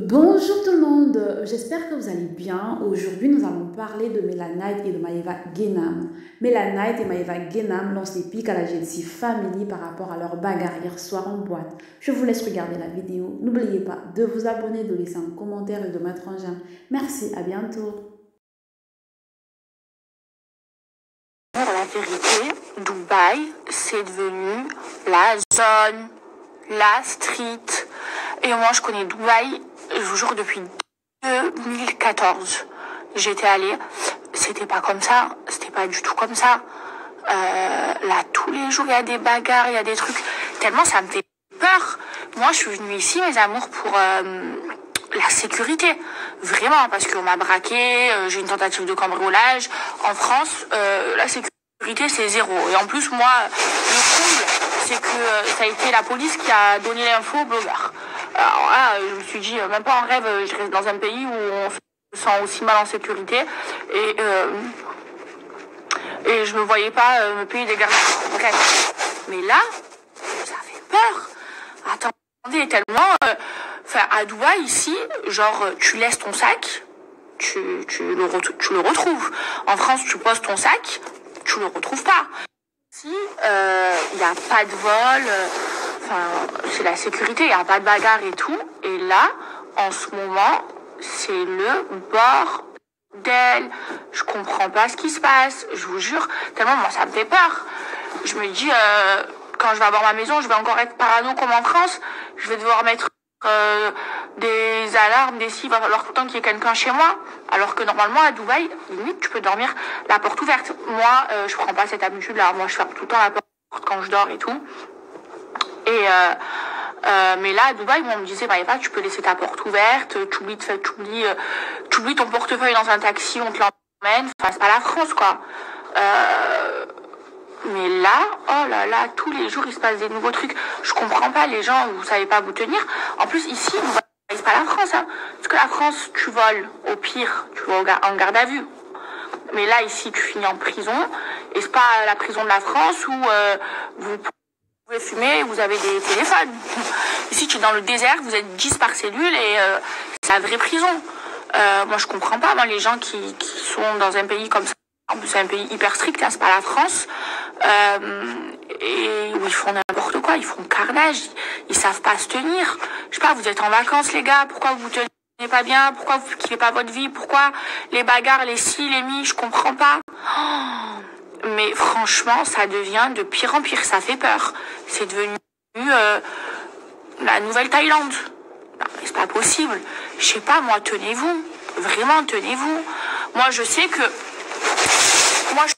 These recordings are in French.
Bonjour tout le monde, j'espère que vous allez bien. Aujourd'hui, nous allons parler de Melanite et de Maeva Genam. Melanite et Maeva Genam lancent des pics à la GLC Family par rapport à leur bagarre hier soir en boîte. Je vous laisse regarder la vidéo. N'oubliez pas de vous abonner, de laisser un commentaire et de mettre un j'aime. Merci, à bientôt. La vérité, Dubaï, c'est devenu la zone, la street. Et moi, je connais Dubaï, je vous jure, depuis 2014. J'étais allée, c'était pas comme ça, c'était pas du tout comme ça. Là, tous les jours, il y a des bagarres, il y a des trucs. Tellement ça me fait peur. Moi, je suis venue ici, mes amours, pour la sécurité. Vraiment, parce qu'on m'a braqué, j'ai une tentative de cambriolage. En France, la sécurité, c'est zéro. Et en plus, moi, le comble, c'est que ça a été la police qui a donné l'info aux blogueurs. Alors là, je me suis dit, même pas en rêve, je reste dans un pays où on se sent aussi mal en sécurité. Et je me voyais pas me payer des gardes. Bref. Mais là, ça fait peur. Attendez, tellement... à Dubaï, ici, genre, tu laisses ton sac, tu le retrouves. En France, tu poses ton sac, tu le retrouves pas. Ici, il n'y a pas de vol, c'est la sécurité, il n'y a pas de bagarre et tout. Et là, en ce moment, c'est le bordel. Je comprends pas ce qui se passe, je vous jure, tellement moi ça me fait peur. Je me dis, quand je vais avoir ma maison, je vais encore être parano comme en France, je vais devoir mettre des alarmes, des si, il va falloir tout le temps qu'il y ait quelqu'un chez moi. Alors que normalement à Dubaï, limite tu peux dormir la porte ouverte. Moi, je prends pas cette habitude là. Moi, je ferme tout le temps la porte quand je dors et tout. Mais là à Dubaï, on me disait, bah Eva, tu peux laisser ta porte ouverte, tu oublies ton portefeuille dans un taxi, on te l'emmène. Enfin, c'est pas la France quoi. Mais là, oh là là, tous les jours, il se passe des nouveaux trucs. Je comprends pas, les gens, vous savez pas vous tenir. En plus, ici, c'est pas la France, hein. Parce que la France, tu voles, au pire, tu vas en garde à vue. Mais là, ici, tu finis en prison. Et c'est pas la prison de la France où vous pouvez fumer et vous avez des téléphones. Ici, tu es dans le désert, vous êtes 10 par cellule et c'est la vraie prison. Moi, je comprends pas, moi, les gens qui sont dans un pays comme ça. En plus, c'est un pays hyper strict, hein, c'est pas la France. Et où ils font n'importe quoi, ils font carnage, ils savent pas se tenir. Je sais pas, vous êtes en vacances, les gars, pourquoi vous tenez pas bien, pourquoi vous kiffez pas votre vie, pourquoi les bagarres, les si, les mi, je comprends pas. Oh, mais franchement, ça devient de pire en pire, ça fait peur. C'est devenu la nouvelle Thaïlande. Non, mais c'est pas possible. Je sais pas, moi, tenez-vous. Vraiment, tenez-vous. Moi, je sais que moi, je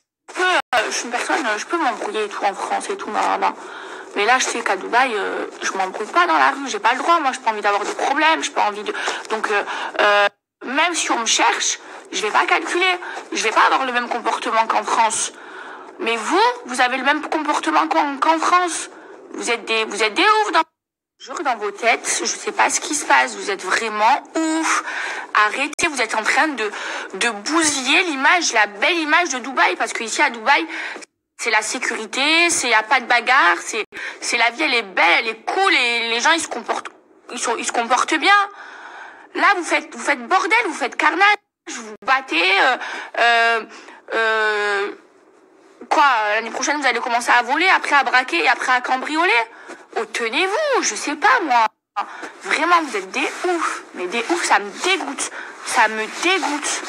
suis une personne, je peux m'embrouiller et tout en France et tout, non. Mais là, je sais qu'à Dubaï, je m'embrouille pas dans la rue, j'ai pas le droit, moi, j'ai pas envie d'avoir de problèmes, j'ai pas envie de... Donc, même si on me cherche, je vais pas calculer, je vais pas avoir le même comportement qu'en France. Mais vous avez le même comportement qu'en France. Vous êtes des ouf dans vos têtes, je sais pas ce qui se passe, vous êtes vraiment ouf. Arrêtez, vous êtes en train de bousiller l'image, la belle image de Dubaï, parce que ici à Dubaï, c'est la sécurité, y a pas de bagarre, c'est la vie, elle est belle, elle est cool, et les gens ils se comportent bien. Là vous faites bordel, vous faites carnage, vous battez, quoi, l'année prochaine vous allez commencer à voler, après à braquer et après à cambrioler. Oh, tenez-vous, je sais pas moi. Vraiment, vous êtes des oufs. Mais des oufs, ça me dégoûte. Ça me dégoûte.